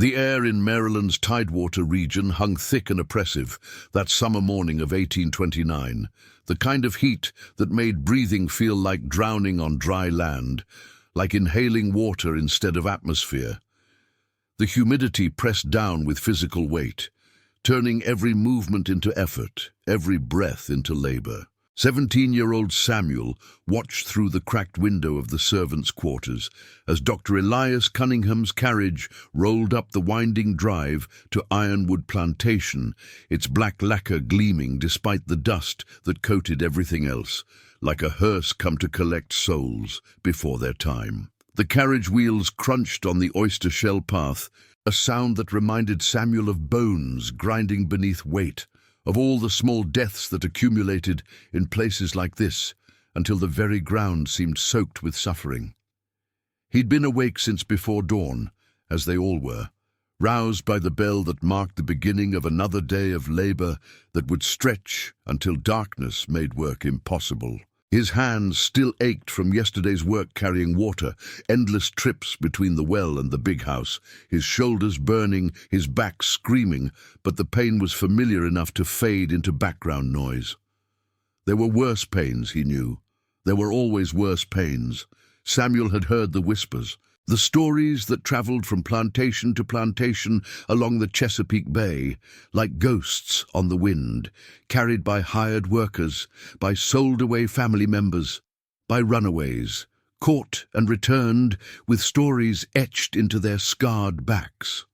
The air in Maryland's Tidewater region hung thick and oppressive that summer morning of 1829, the kind of heat that made breathing feel like drowning on dry land, like inhaling water instead of atmosphere. The humidity pressed down with physical weight, turning every movement into effort, every breath into labor. 17-year-old Samuel watched through the cracked window of the servants' quarters as Dr. Elias Cunningham's carriage rolled up the winding drive to Ironwood Plantation, its black lacquer gleaming despite the dust that coated everything else, like a hearse come to collect souls before their time. The carriage wheels crunched on the oyster shell path, a sound that reminded Samuel of bones grinding beneath weight, of all the small deaths that accumulated in places like this until the very ground seemed soaked with suffering. He'd been awake since before dawn, as they all were, roused by the bell that marked the beginning of another day of labor that would stretch until darkness made work impossible. His hands still ached from yesterday's work carrying water, endless trips between the well and the big house, his shoulders burning, his back screaming, but the pain was familiar enough to fade into background noise. There were worse pains, he knew. There were always worse pains. Samuel had heard the whispers, the stories that traveled from plantation to plantation along the Chesapeake Bay, like ghosts on the wind, carried by hired workers, by sold-away family members, by runaways, caught and returned with stories etched into their scarred backs.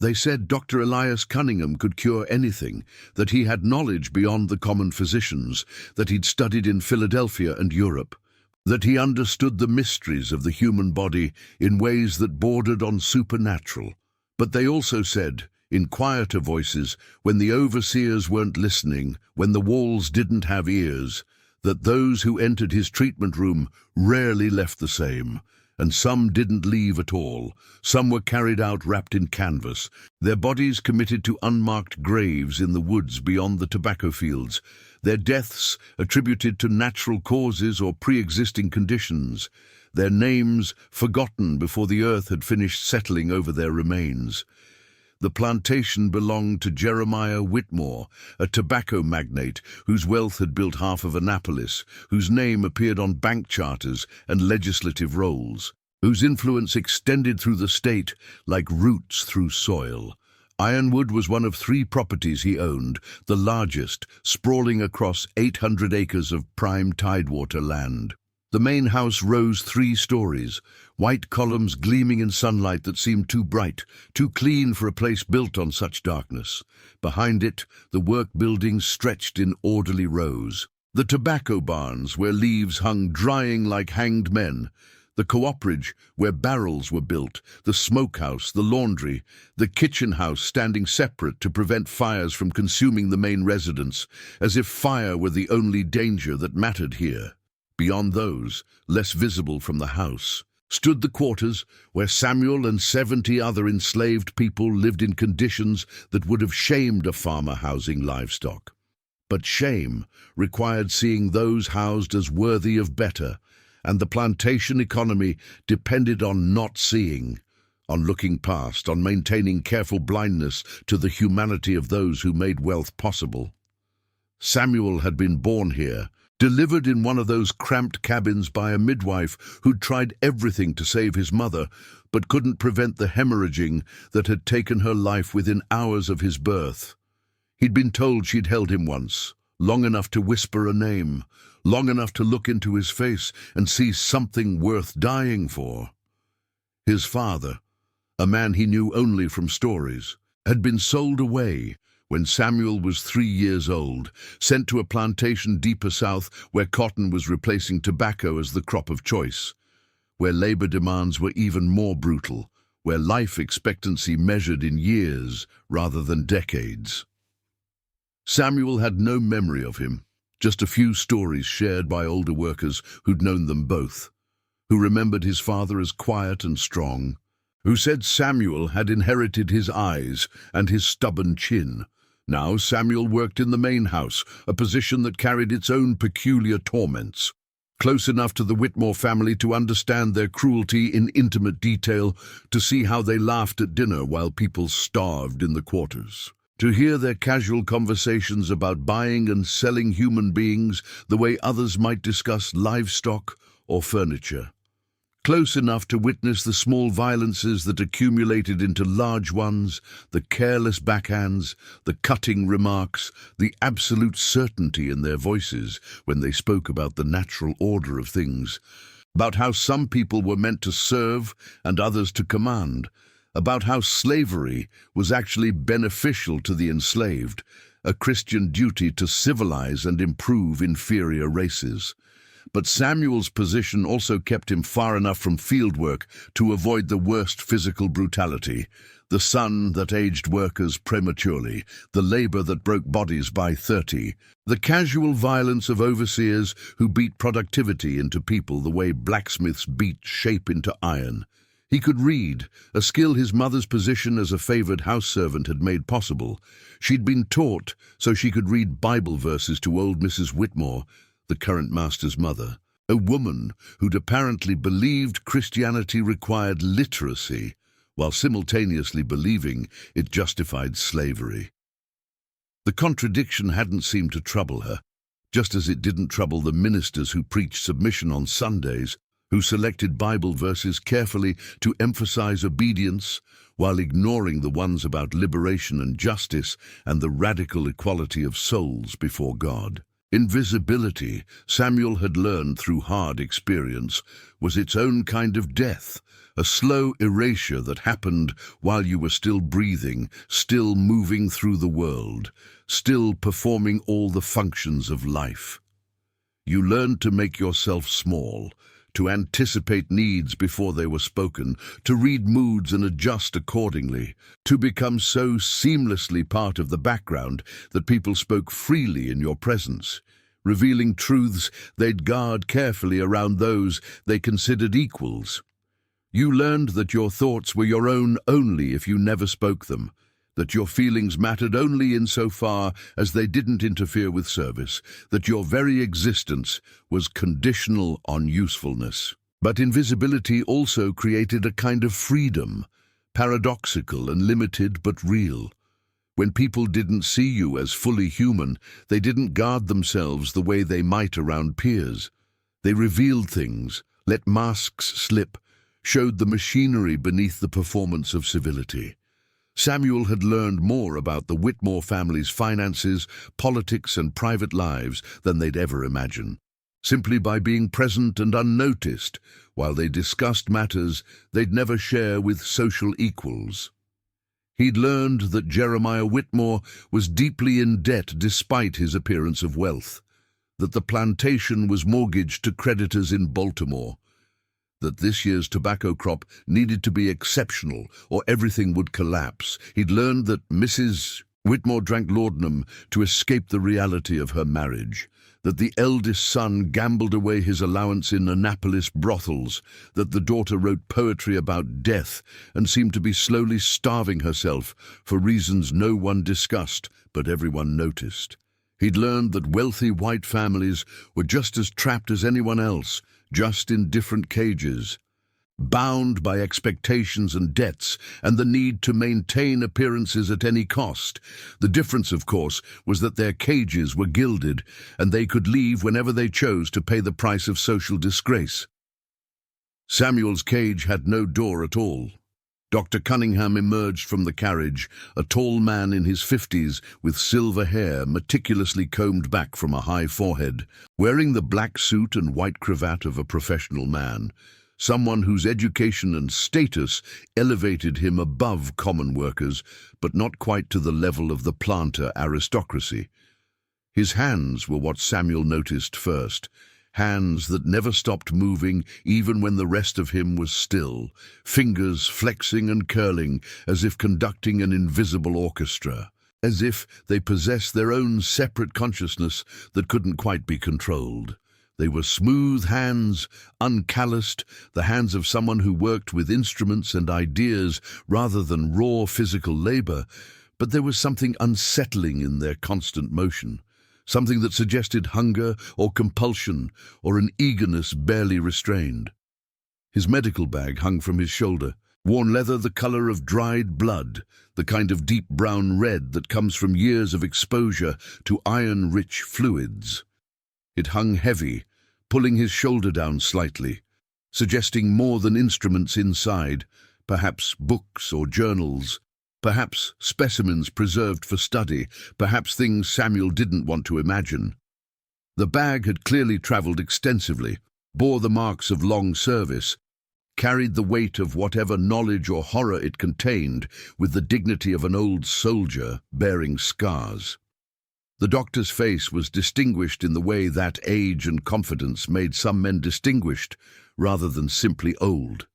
They said Dr. Elias Cunningham could cure anything, that he had knowledge beyond the common physicians, that he'd studied in Philadelphia and Europe, that he understood the mysteries of the human body in ways that bordered on supernatural. But they also said, in quieter voices, when the overseers weren't listening, when the walls didn't have ears, that those who entered his treatment room rarely left the same, and some didn't leave at all. Some were carried out wrapped in canvas, their bodies committed to unmarked graves in the woods beyond the tobacco fields, their deaths attributed to natural causes or pre-existing conditions, their names forgotten before the earth had finished settling over their remains. The plantation belonged to Jeremiah Whitmore, a tobacco magnate whose wealth had built half of Annapolis, whose name appeared on bank charters and legislative rolls, whose influence extended through the state like roots through soil. Ironwood was one of 3 properties he owned, the largest, sprawling across 800 acres of prime tidewater land. The main house rose 3 stories, white columns gleaming in sunlight that seemed too bright, too clean for a place built on such darkness. Behind it, the work buildings stretched in orderly rows. The tobacco barns, where leaves hung drying like hanged men, the cooperage, where barrels were built, the smokehouse, the laundry, the kitchen house standing separate to prevent fires from consuming the main residence, as if fire were the only danger that mattered here. Beyond those, less visible from the house, stood the quarters where Samuel and 70 other enslaved people lived in conditions that would have shamed a farmer housing livestock. But shame required seeing those housed as worthy of better, and the plantation economy depended on not seeing, on looking past, on maintaining careful blindness to the humanity of those who made wealth possible. Samuel had been born here, delivered in one of those cramped cabins by a midwife who'd tried everything to save his mother, but couldn't prevent the hemorrhaging that had taken her life within hours of his birth. He'd been told she'd held him once, long enough to whisper a name, long enough to look into his face and see something worth dying for. His father, a man he knew only from stories, had been sold away when Samuel was 3 years old, sent to a plantation deeper south where cotton was replacing tobacco as the crop of choice, where labor demands were even more brutal, where life expectancy measured in years rather than decades. Samuel had no memory of him, just a few stories shared by older workers who'd known them both, who remembered his father as quiet and strong, who said Samuel had inherited his eyes and his stubborn chin. Now Samuel worked in the main house, a position that carried its own peculiar torments. close enough to the Whitmore family to understand their cruelty in intimate detail, to see how they laughed at dinner while people starved in the quarters, to hear their casual conversations about buying and selling human beings the way others might discuss livestock or furniture. Close enough to witness the small violences that accumulated into large ones, the careless backhands, the cutting remarks, the absolute certainty in their voices when they spoke about the natural order of things, about how some people were meant to serve and others to command, about how slavery was actually beneficial to the enslaved, a Christian duty to civilize and improve inferior races. But Samuel's position also kept him far enough from fieldwork to avoid the worst physical brutality, the sun that aged workers prematurely, the labor that broke bodies by 30, the casual violence of overseers who beat productivity into people the way blacksmiths beat shape into iron. He could read, a skill his mother's position as a favored house servant had made possible. She'd been taught so she could read Bible verses to old Mrs. Whitmore, the current master's mother, a woman who'd apparently believed Christianity required literacy, while simultaneously believing it justified slavery. The contradiction hadn't seemed to trouble her, just as it didn't trouble the ministers who preached submission on Sundays, who selected Bible verses carefully to emphasize obedience, while ignoring the ones about liberation and justice and the radical equality of souls before God. Invisibility, Samuel had learned through hard experience, was its own kind of death, a slow erasure that happened while you were still breathing, still moving through the world, still performing all the functions of life. You learned to make yourself small, to anticipate needs before they were spoken, to read moods and adjust accordingly, to become so seamlessly part of the background that people spoke freely in your presence, revealing truths they'd guard carefully around those they considered equals. You learned that your thoughts were your own only if you never spoke them, that your feelings mattered only insofar as they didn't interfere with service, that your very existence was conditional on usefulness. But invisibility also created a kind of freedom, paradoxical and limited but real. When people didn't see you as fully human, they didn't guard themselves the way they might around peers. They revealed things, let masks slip, showed the machinery beneath the performance of civility. Samuel had learned more about the Whitmore family's finances, politics, and private lives than they'd ever imagined, simply by being present and unnoticed while they discussed matters they'd never share with social equals. He'd learned that Jeremiah Whitmore was deeply in debt despite his appearance of wealth, that the plantation was mortgaged to creditors in Baltimore, that this year's tobacco crop needed to be exceptional or everything would collapse. He'd learned that Mrs. Whitmore drank laudanum to escape the reality of her marriage, that the eldest son gambled away his allowance in Annapolis brothels, that the daughter wrote poetry about death and seemed to be slowly starving herself for reasons no one discussed but everyone noticed. He'd learned that wealthy white families were just as trapped as anyone else, just in different cages, bound by expectations and debts and the need to maintain appearances at any cost. The difference, of course, was that their cages were gilded and they could leave whenever they chose to pay the price of social disgrace. Samuel's cage had no door at all. Dr. Cunningham emerged from the carriage, a tall man in his 50s with silver hair meticulously combed back from a high forehead, wearing the black suit and white cravat of a professional man, someone whose education and status elevated him above common workers, but not quite to the level of the planter aristocracy. His hands were what Samuel noticed first, hands that never stopped moving even when the rest of him was still, fingers flexing and curling as if conducting an invisible orchestra, as if they possessed their own separate consciousness that couldn't quite be controlled. They were smooth hands, uncalloused, the hands of someone who worked with instruments and ideas rather than raw physical labor, but there was something unsettling in their constant motion. something that suggested hunger or compulsion or an eagerness barely restrained. His medical bag hung from his shoulder, worn leather the color of dried blood, the kind of deep brown red that comes from years of exposure to iron-rich fluids. It hung heavy, pulling his shoulder down slightly, suggesting more than instruments inside, perhaps books or journals, perhaps specimens preserved for study, perhaps things Samuel didn't want to imagine. The bag had clearly traveled extensively, bore the marks of long service, carried the weight of whatever knowledge or horror it contained with the dignity of an old soldier bearing scars. The doctor's face was distinguished in the way that age and confidence made some men distinguished rather than simply old.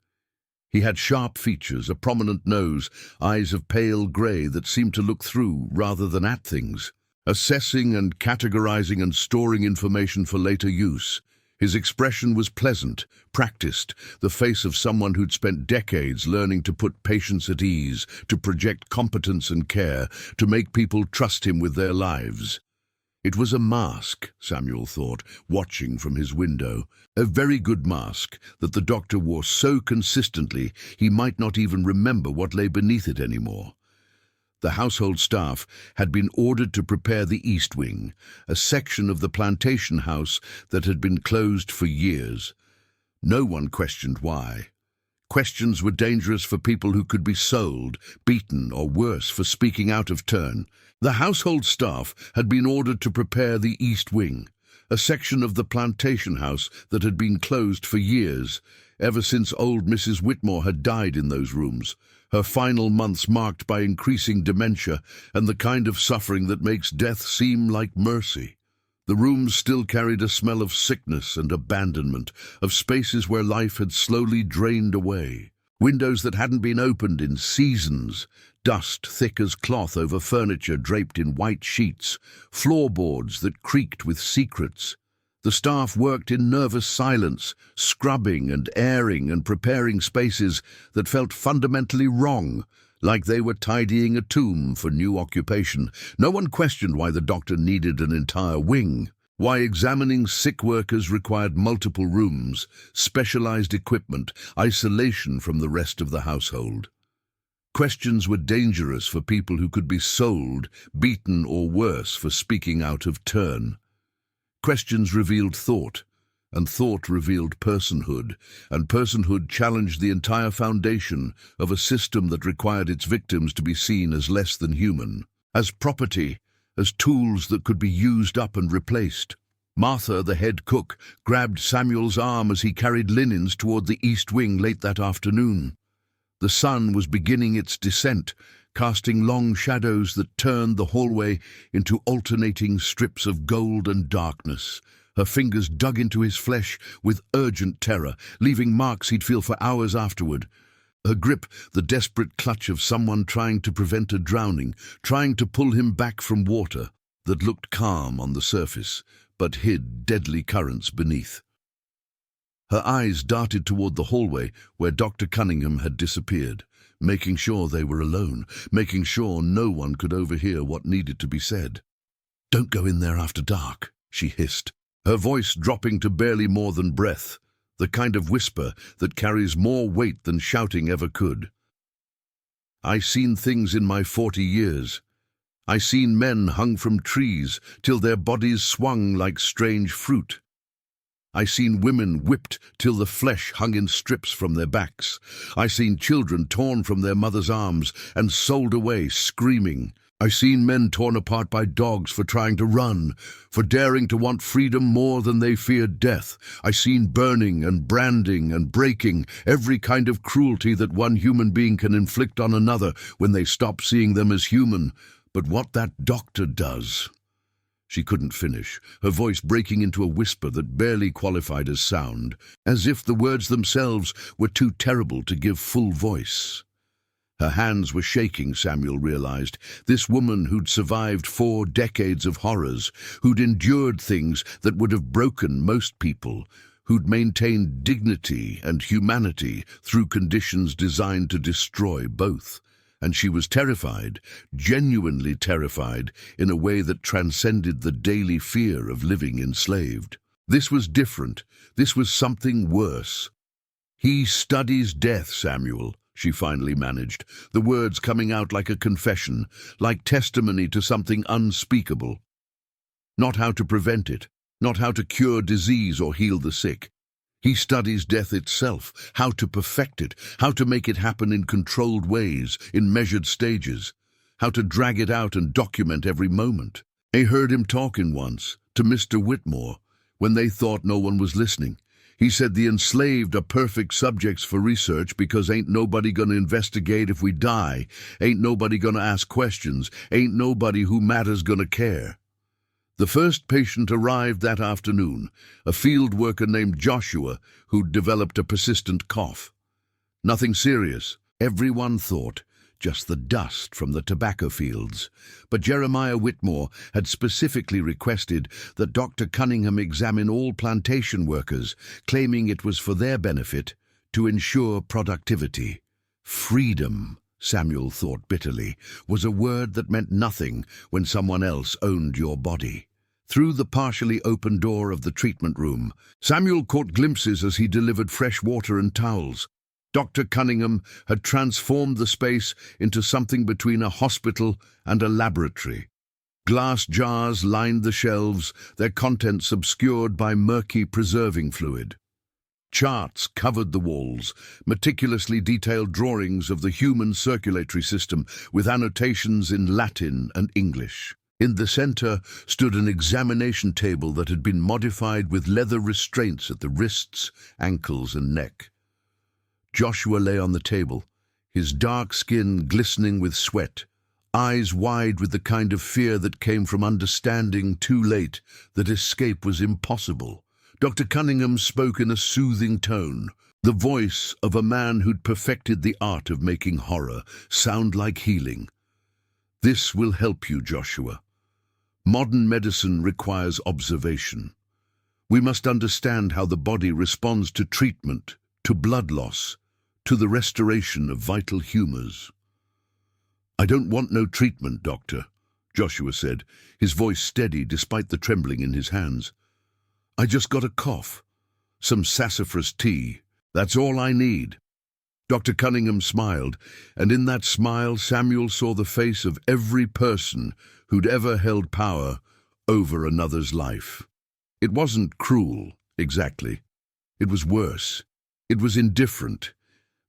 He had sharp features, a prominent nose, eyes of pale grey that seemed to look through rather than at things, assessing and categorizing and storing information for later use. His expression was pleasant, practiced, the face of someone who'd spent decades learning to put patients at ease, to project competence and care, to make people trust him with their lives. It was a mask, Samuel thought, watching from his window, a very good mask that the doctor wore so consistently he might not even remember what lay beneath it anymore. The household staff had been ordered to prepare the East Wing, a section of the plantation house that had been closed for years. No one questioned why. Questions were dangerous for people who could be sold, beaten, or worse, for speaking out of turn. The household staff had been ordered to prepare the East Wing, a section of the plantation house that had been closed for years, ever since old Mrs. Whitmore had died in those rooms, her final months marked by increasing dementia and the kind of suffering that makes death seem like mercy. The rooms still carried a smell of sickness and abandonment, of spaces where life had slowly drained away, windows that hadn't been opened in seasons, dust thick as cloth over furniture draped in white sheets, floorboards that creaked with secrets. The staff worked in nervous silence, scrubbing and airing and preparing spaces that felt fundamentally wrong, like they were tidying a tomb for new occupation. No one questioned why the doctor needed an entire wing, why examining sick workers required multiple rooms, specialized equipment, isolation from the rest of the household. Questions were dangerous for people who could be sold, beaten, or worse for speaking out of turn. Questions revealed thought, and thought revealed personhood, and personhood challenged the entire foundation of a system that required its victims to be seen as less than human, as property, as tools that could be used up and replaced. Martha, the head cook, grabbed Samuel's arm as he carried linens toward the East Wing late that afternoon. The sun was beginning its descent, casting long shadows that turned the hallway into alternating strips of gold and darkness. Her fingers dug into his flesh with urgent terror, leaving marks he'd feel for hours afterward. Her grip, the desperate clutch of someone trying to prevent a drowning, trying to pull him back from water that looked calm on the surface, but hid deadly currents beneath. Her eyes darted toward the hallway where Dr. Cunningham had disappeared, making sure they were alone, making sure no one could overhear what needed to be said. "Don't go in there after dark," she hissed, her voice dropping to barely more than breath, the kind of whisper that carries more weight than shouting ever could. "I seen things in my 40 years. I seen men hung from trees till their bodies swung like strange fruit. I seen women whipped till the flesh hung in strips from their backs. I seen children torn from their mothers' arms and sold away screaming. I seen men torn apart by dogs for trying to run, for daring to want freedom more than they feared death. I seen burning and branding and breaking, every kind of cruelty that one human being can inflict on another when they stop seeing them as human. But what that doctor does..." She couldn't finish, her voice breaking into a whisper that barely qualified as sound, as if the words themselves were too terrible to give full voice. Her hands were shaking, Samuel realized. This woman who'd survived 4 decades of horrors, who'd endured things that would have broken most people, who'd maintained dignity and humanity through conditions designed to destroy both. And she was terrified, genuinely terrified, in a way that transcended the daily fear of living enslaved. This was different. This was something worse. "He studies death, Samuel," she finally managed, the words coming out like a confession, like testimony to something unspeakable. Not how to prevent it, not how to cure disease or heal the sick. He studies death itself, how to perfect it, how to make it happen in controlled ways, in measured stages, how to drag it out and document every moment. I heard him talking once to Mr. Whitmore when they thought no one was listening. He said the enslaved are perfect subjects for research because ain't nobody gonna investigate if we die, ain't nobody gonna ask questions, ain't nobody who matters gonna care. The first patient arrived that afternoon, a field worker named Joshua who'd developed a persistent cough. Nothing serious, everyone thought, just the dust from the tobacco fields. But Jeremiah Whitmore had specifically requested that Dr. Cunningham examine all plantation workers, claiming it was for their benefit to ensure productivity. Freedom, Samuel thought bitterly, was a word that meant nothing when someone else owned your body. Through the partially open door of the treatment room, Samuel caught glimpses as he delivered fresh water and towels. Dr. Cunningham had transformed the space into something between a hospital and a laboratory. Glass jars lined the shelves, their contents obscured by murky preserving fluid. Charts covered the walls, meticulously detailed drawings of the human circulatory system with annotations in Latin and English. In the center stood an examination table that had been modified with leather restraints at the wrists, ankles, and neck. Joshua lay on the table, his dark skin glistening with sweat, eyes wide with the kind of fear that came from understanding too late that escape was impossible. Dr. Cunningham spoke in a soothing tone, the voice of a man who'd perfected the art of making horror sound like healing. "This will help you, Joshua. Modern medicine requires observation. We must understand how the body responds to treatment, to blood loss, to the restoration of vital humors." "I don't want no treatment, Doctor," Joshua said, his voice steady despite the trembling in his hands. "I just got a cough. Some sassafras tea. That's all I need." Dr. Cunningham smiled, and in that smile Samuel saw the face of every person who'd ever held power over another's life. It wasn't cruel, exactly. It was worse. It was indifferent,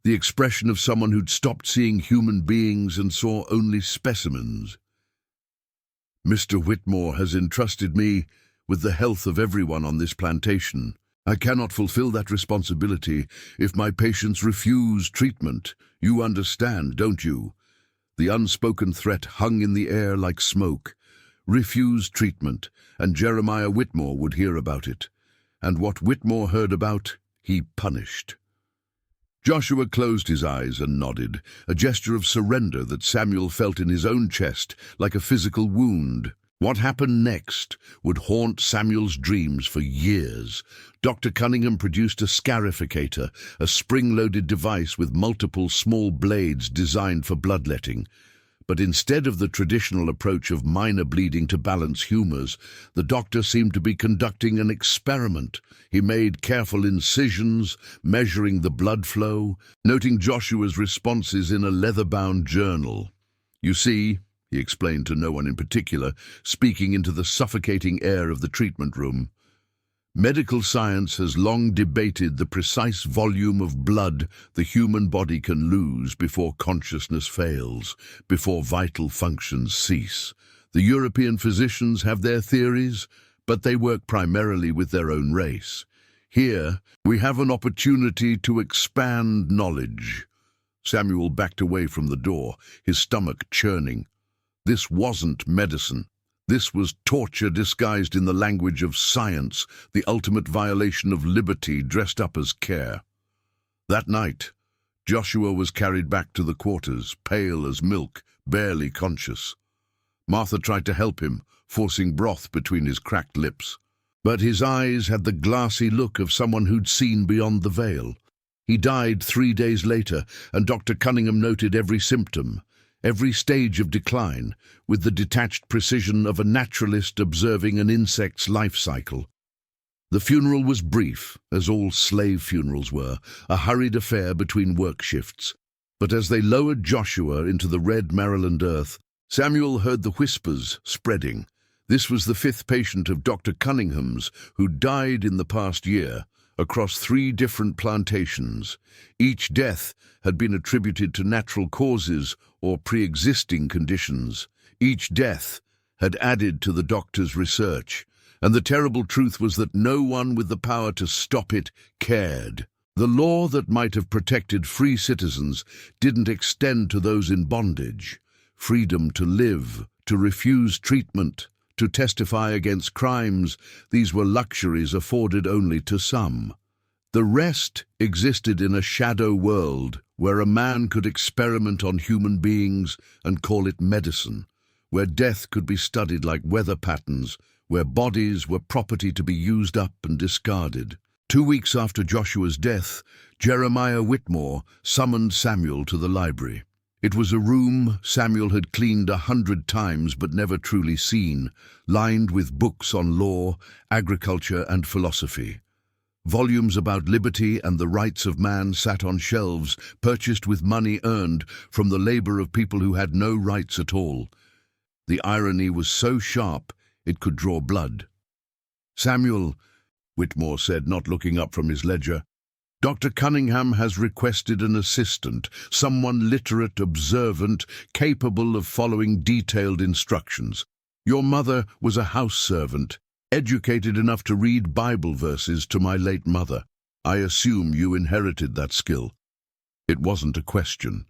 the expression of someone who'd stopped seeing human beings and saw only specimens. "Mr. Whitmore has entrusted me with the health of everyone on this plantation. I cannot fulfill that responsibility if my patients refuse treatment. You understand, don't you?" The unspoken threat hung in the air like smoke. Refuse treatment, and Jeremiah Whitmore would hear about it. And what Whitmore heard about, he punished. Joshua closed his eyes and nodded, a gesture of surrender that Samuel felt in his own chest, like a physical wound. What happened next would haunt Samuel's dreams for years. Dr. Cunningham produced a scarificator, a spring-loaded device with multiple small blades designed for bloodletting. But instead of the traditional approach of minor bleeding to balance humors, the doctor seemed to be conducting an experiment. He made careful incisions, measuring the blood flow, noting Joshua's responses in a leather-bound journal. "You see," he explained to no one in particular, speaking into the suffocating air of the treatment room, "medical science has long debated the precise volume of blood the human body can lose before consciousness fails, before vital functions cease. The European physicians have their theories, but they work primarily with their own race. Here, we have an opportunity to expand knowledge." Samuel backed away from the door, his stomach churning. This wasn't medicine. This was torture disguised in the language of science, the ultimate violation of liberty dressed up as care. That night, Joshua was carried back to the quarters, pale as milk, barely conscious. Martha tried to help him, forcing broth between his cracked lips. But his eyes had the glassy look of someone who'd seen beyond the veil. He died 3 days later, and Dr. Cunningham noted every symptom. every stage of decline, with the detached precision of a naturalist observing an insect's life cycle. The funeral was brief, as all slave funerals were, a hurried affair between work shifts. But as they lowered Joshua into the red Maryland earth, Samuel heard the whispers spreading. This was the fifth patient of Dr. Cunningham's who died in the past year, across 3 different plantations. Each death had been attributed to natural causes or pre-existing conditions. Each death had added to the doctor's research, and the terrible truth was that no one with the power to stop it cared. The law that might have protected free citizens didn't extend to those in bondage. Freedom to live, to refuse treatment, to testify against crimes, these were luxuries afforded only to some. The rest existed in a shadow world where a man could experiment on human beings and call it medicine, where death could be studied like weather patterns, where bodies were property to be used up and discarded. 2 weeks after Joshua's death, Jeremiah Whitmore summoned Samuel to the library. It was a room Samuel had cleaned 100 times but never truly seen, lined with books on law, agriculture, and philosophy. Volumes about liberty and the rights of man sat on shelves, purchased with money earned from the labor of people who had no rights at all. The irony was so sharp it could draw blood. "Samuel," Whitmore said, not looking up from his ledger, "Dr. Cunningham has requested an assistant, someone literate, observant, capable of following detailed instructions. Your mother was a house servant, educated enough to read Bible verses to my late mother. I assume you inherited that skill." It wasn't a question.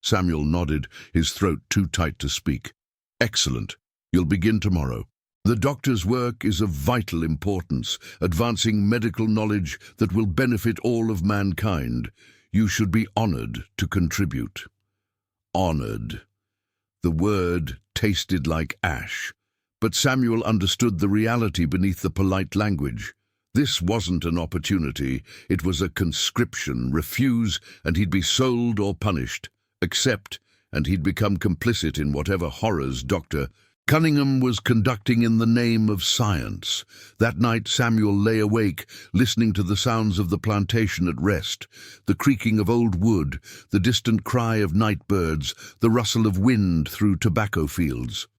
Samuel nodded, his throat too tight to speak. "Excellent. You'll begin tomorrow. The doctor's work is of vital importance, advancing medical knowledge that will benefit all of mankind. You should be honored to contribute." Honored. The word tasted like ash, but Samuel understood the reality beneath the polite language. This wasn't an opportunity, it was a conscription. Refuse, and he'd be sold or punished. Accept, and he'd become complicit in whatever horrors Dr. Cunningham was conducting in the name of science. That night Samuel lay awake, listening to the sounds of the plantation at rest, the creaking of old wood, the distant cry of night birds, the rustle of wind through tobacco fields.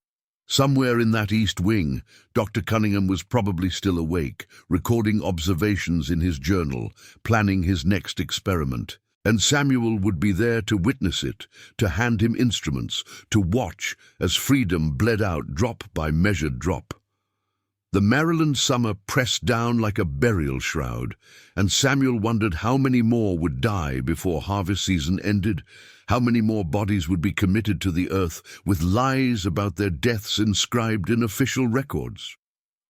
Somewhere in that east wing, Dr. Cunningham was probably still awake, recording observations in his journal, planning his next experiment. And Samuel would be there to witness it, to hand him instruments, to watch as freedom bled out drop by measured drop. The Maryland summer pressed down like a burial shroud, and Samuel wondered how many more would die before harvest season ended, how many more bodies would be committed to the earth with lies about their deaths inscribed in official records.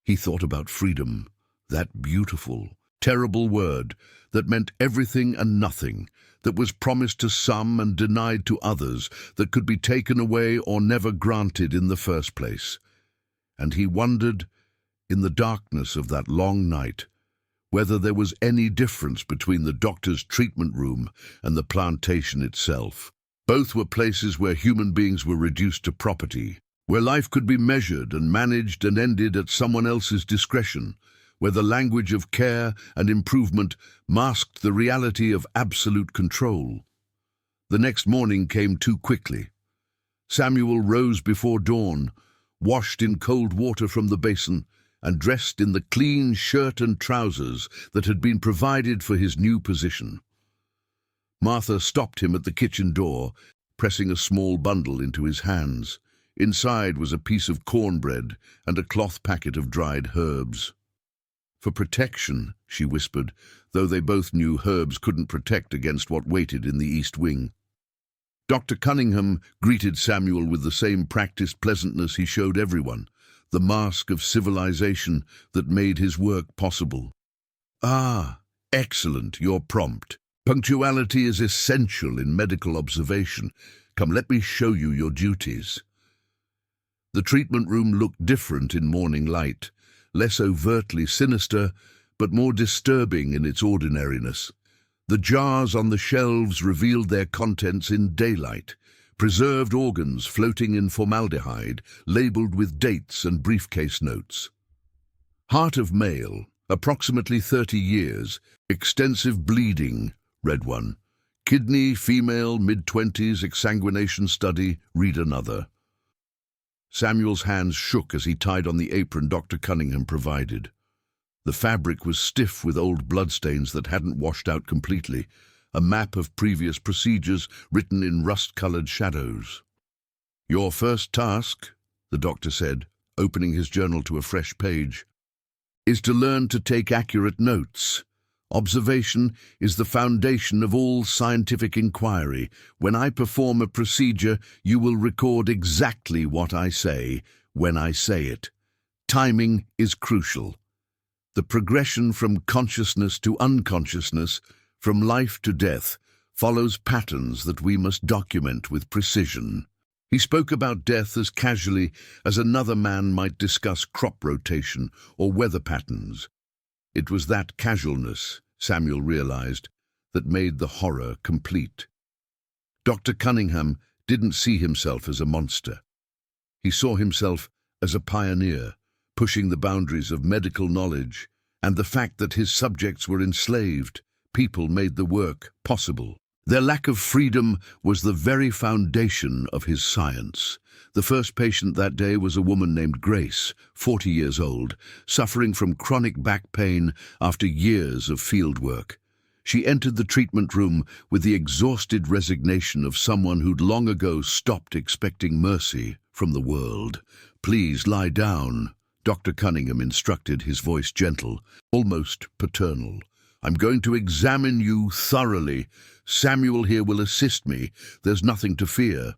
He thought about freedom, that beautiful, terrible word that meant everything and nothing, that was promised to some and denied to others, that could be taken away or never granted in the first place. And he wondered, in the darkness of that long night, whether there was any difference between the doctor's treatment room and the plantation itself. Both were places where human beings were reduced to property, where life could be measured and managed and ended at someone else's discretion, where the language of care and improvement masked the reality of absolute control. The next morning came too quickly. Samuel rose before dawn, washed in cold water from the basin, and dressed in the clean shirt and trousers that had been provided for his new position. Martha stopped him at the kitchen door, pressing a small bundle into his hands. Inside was a piece of cornbread and a cloth packet of dried herbs. "For protection," she whispered, though they both knew herbs couldn't protect against what waited in the east wing. Dr. Cunningham greeted Samuel with the same practiced pleasantness he showed everyone, the mask of civilization that made his work possible. "Ah, excellent, you're prompt. Punctuality is essential in medical observation. Come, let me show you your duties." The treatment room looked different in morning light, less overtly sinister, but more disturbing in its ordinariness. The jars on the shelves revealed their contents in daylight, preserved organs floating in formaldehyde, labeled with dates and briefcase notes. Heart of male, approximately 30 years, extensive bleeding, read one. Kidney, female, mid-20s, exsanguination study, read another. Samuel's hands shook as he tied on the apron Dr. Cunningham provided. The fabric was stiff with old bloodstains that hadn't washed out completely, a map of previous procedures written in rust-colored shadows. "Your first task," the doctor said, opening his journal to a fresh page, "is to learn to take accurate notes. Observation is the foundation of all scientific inquiry. When I perform a procedure, you will record exactly what I say, when I say it. Timing is crucial. The progression from consciousness to unconsciousness, from life to death, follows patterns that we must document with precision." He spoke about death as casually as another man might discuss crop rotation or weather patterns. It was that casualness, Samuel realized, that made the horror complete. Dr. Cunningham didn't see himself as a monster. He saw himself as a pioneer, pushing the boundaries of medical knowledge, and the fact that his subjects were enslaved, people made the work possible. Their lack of freedom was the very foundation of his science. The first patient that day was a woman named Grace, 40 years old, suffering from chronic back pain after years of field work. She entered the treatment room with the exhausted resignation of someone who'd long ago stopped expecting mercy from the world. "Please lie down," Dr. Cunningham instructed, his voice gentle, almost paternal. "I'm going to examine you thoroughly. Samuel here will assist me. There's nothing to fear."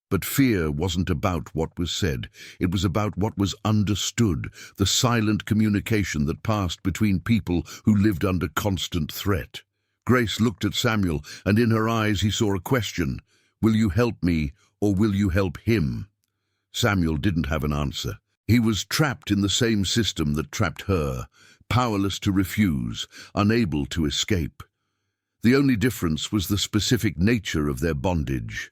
But fear wasn't about what was said. It was about what was understood, the silent communication that passed between people who lived under constant threat. Grace looked at Samuel, and in her eyes he saw a question. "Will you help me, or will you help him?" Samuel didn't have an answer. He was trapped in the same system that trapped her, powerless to refuse, unable to escape. The only difference was the specific nature of their bondage.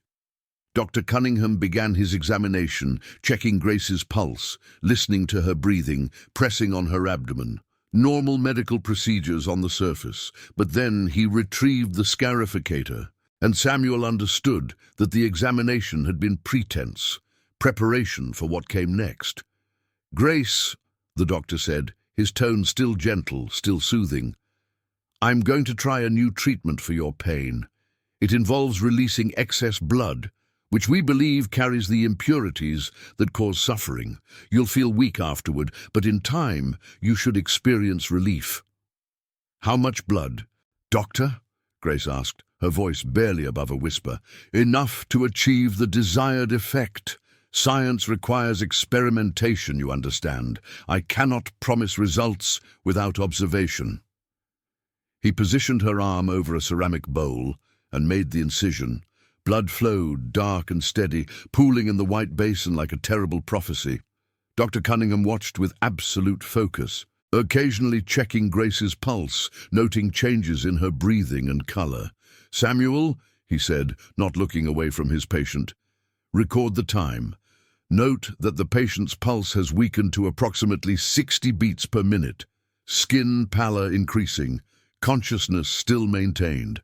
Dr. Cunningham began his examination, checking Grace's pulse, listening to her breathing, pressing on her abdomen. Normal medical procedures on the surface, but then he retrieved the scarificator, and Samuel understood that the examination had been pretense, preparation for what came next. "Grace," the doctor said, his tone still gentle, still soothing, "I'm going to try a new treatment for your pain. It involves releasing excess blood, which we believe carries the impurities that cause suffering. You'll feel weak afterward, but in time you should experience relief." "How much blood, doctor?" Grace asked, her voice barely above a whisper. "Enough to achieve the desired effect. Science requires experimentation, you understand. I cannot promise results without observation." He positioned her arm over a ceramic bowl and made the incision. Blood flowed, dark and steady, pooling in the white basin like a terrible prophecy. Dr. Cunningham watched with absolute focus, occasionally checking Grace's pulse, noting changes in her breathing and color. "Samuel," he said, not looking away from his patient, "record the time. Note that the patient's pulse has weakened to approximately 60 beats per minute. Skin pallor increasing, consciousness still maintained."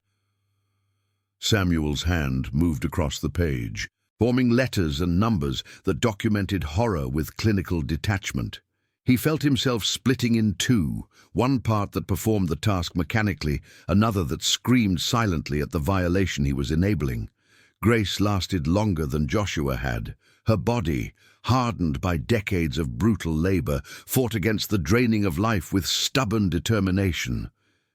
Samuel's hand moved across the page, forming letters and numbers that documented horror with clinical detachment. He felt himself splitting in two, one part that performed the task mechanically, another that screamed silently at the violation he was enabling. Grace lasted longer than Joshua had. Her body, hardened by decades of brutal labor, fought against the draining of life with stubborn determination.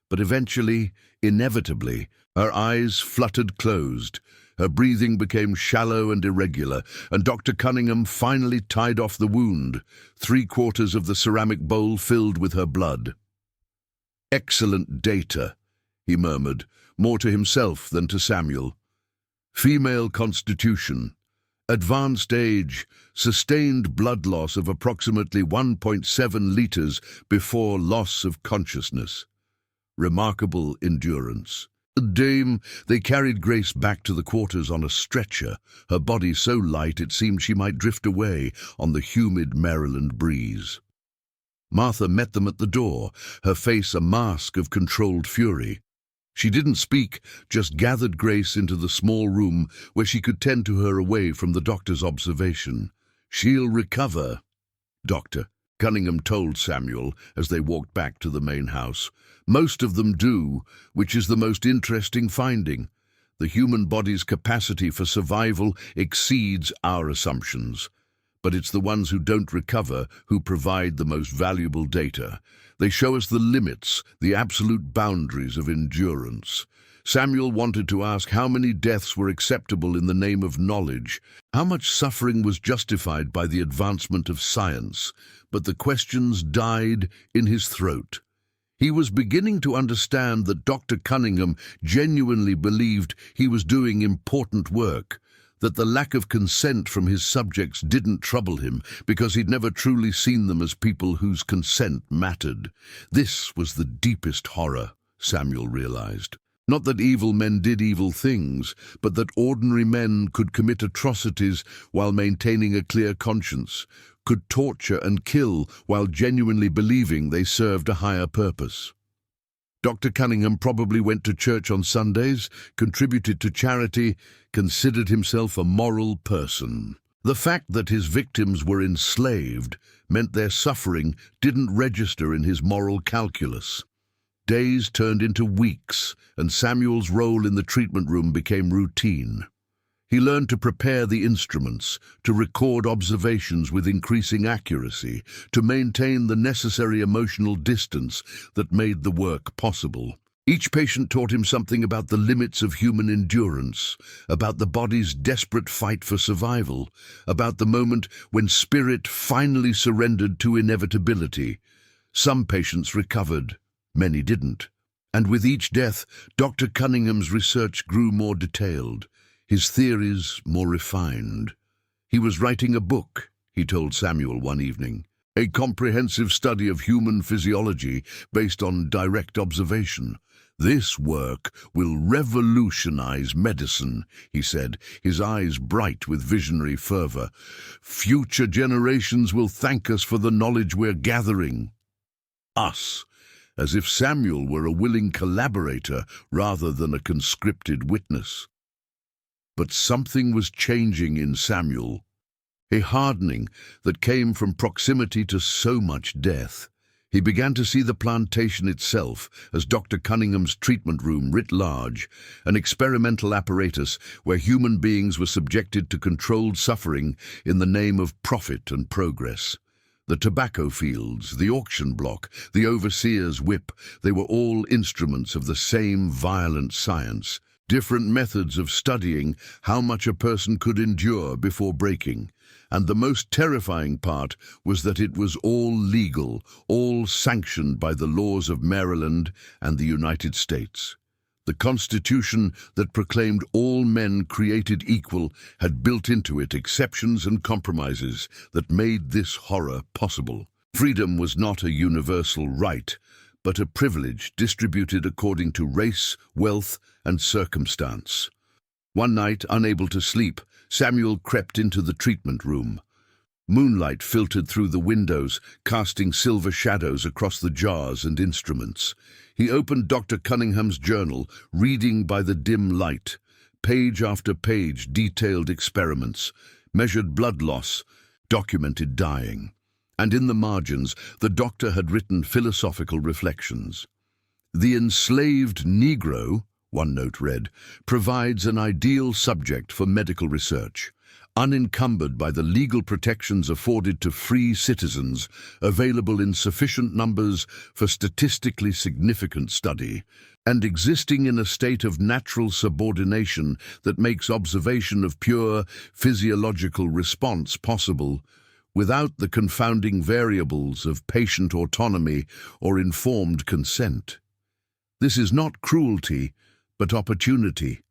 But eventually, inevitably, her eyes fluttered closed, her breathing became shallow and irregular, and Dr. Cunningham finally tied off the wound, 3/4 of the ceramic bowl filled with her blood. "Excellent data," he murmured, more to himself than to Samuel. "Female constitution. Advanced age, sustained blood loss of approximately 1.7 liters before loss of consciousness. Remarkable endurance. Dame, they carried Grace back to the quarters on a stretcher, her body so light it seemed she might drift away on the humid Maryland breeze. Martha met them at the door, her face a mask of controlled fury. She didn't speak, just gathered Grace into the small room where she could tend to her away from the doctor's observation. "She'll recover," Dr. Cunningham told Samuel as they walked back to the main house. "Most of them do, which is the most interesting finding. The human body's capacity for survival exceeds our assumptions. But it's the ones who don't recover who provide the most valuable data. They show us the limits, the absolute boundaries of endurance." Samuel wanted to ask how many deaths were acceptable in the name of knowledge, how much suffering was justified by the advancement of science, but the questions died in his throat. He was beginning to understand that Dr. Cunningham genuinely believed he was doing important work, that the lack of consent from his subjects didn't trouble him because he'd never truly seen them as people whose consent mattered. This was the deepest horror, Samuel realized. Not that evil men did evil things, but that ordinary men could commit atrocities while maintaining a clear conscience, could torture and kill while genuinely believing they served a higher purpose. Dr. Cunningham probably went to church on Sundays, contributed to charity, considered himself a moral person. The fact that his victims were enslaved meant their suffering didn't register in his moral calculus. Days turned into weeks, and Samuel's role in the treatment room became routine. He learned to prepare the instruments, to record observations with increasing accuracy, to maintain the necessary emotional distance that made the work possible. Each patient taught him something about the limits of human endurance, about the body's desperate fight for survival, about the moment when spirit finally surrendered to inevitability. Some patients recovered, many didn't. And with each death, Dr. Cunningham's research grew more detailed, his theories more refined. He was writing a book, he told Samuel one evening, a comprehensive study of human physiology based on direct observation. "This work will revolutionize medicine," he said, his eyes bright with visionary fervor. "Future generations will thank us for the knowledge we're gathering." Us, as if Samuel were a willing collaborator rather than a conscripted witness. But something was changing in Samuel, a hardening that came from proximity to so much death. He began to see the plantation itself as Dr. Cunningham's treatment room writ large, an experimental apparatus where human beings were subjected to controlled suffering in the name of profit and progress. The tobacco fields, the auction block, the overseer's whip, they were all instruments of the same violent science, different methods of studying how much a person could endure before breaking. And the most terrifying part was that it was all legal, all sanctioned by the laws of Maryland and the United States. The Constitution that proclaimed all men created equal had built into it exceptions and compromises that made this horror possible. Freedom was not a universal right, but a privilege distributed according to race, wealth, and circumstance. One night, unable to sleep, Samuel crept into the treatment room. Moonlight filtered through the windows, casting silver shadows across the jars and instruments. He opened Dr. Cunningham's journal, reading by the dim light. Page after page detailed experiments, measured blood loss, documented dying. And in the margins, the doctor had written philosophical reflections. "The enslaved Negro," one note read, "provides an ideal subject for medical research, unencumbered by the legal protections afforded to free citizens, available in sufficient numbers for statistically significant study, and existing in a state of natural subordination that makes observation of pure physiological response possible, without the confounding variables of patient autonomy or informed consent. This is not cruelty, but opportunity,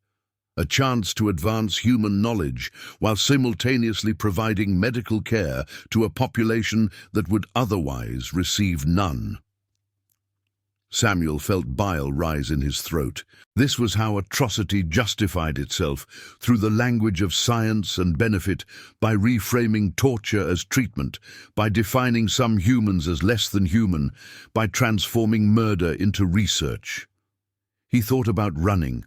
a chance to advance human knowledge while simultaneously providing medical care to a population that would otherwise receive none." Samuel felt bile rise in his throat. This was how atrocity justified itself, through the language of science and benefit, by reframing torture as treatment, by defining some humans as less than human, by transforming murder into research. He thought about running,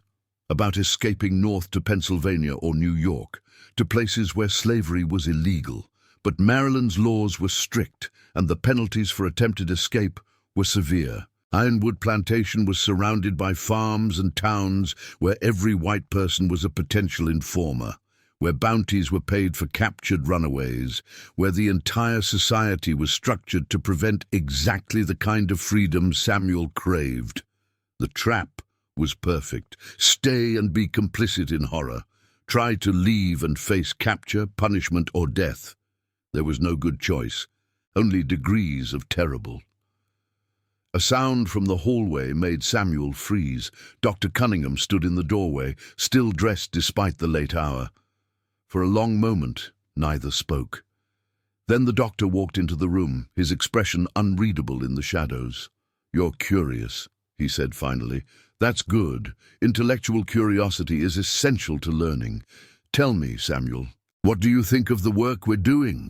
about escaping north to Pennsylvania or New York, to places where slavery was illegal. But Maryland's laws were strict, and the penalties for attempted escape were severe. Ironwood Plantation was surrounded by farms and towns where every white person was a potential informer, where bounties were paid for captured runaways, where the entire society was structured to prevent exactly the kind of freedom Samuel craved. The trap was perfect. Stay and be complicit in horror. Try to leave and face capture, punishment, or death. There was no good choice, only degrees of terrible. A sound from the hallway made Samuel freeze. Dr. Cunningham stood in the doorway, still dressed despite the late hour. For a long moment, neither spoke. Then the doctor walked into the room, his expression unreadable in the shadows. "You're curious," he said finally. "That's good. Intellectual curiosity is essential to learning. Tell me, Samuel, what do you think of the work we're doing?"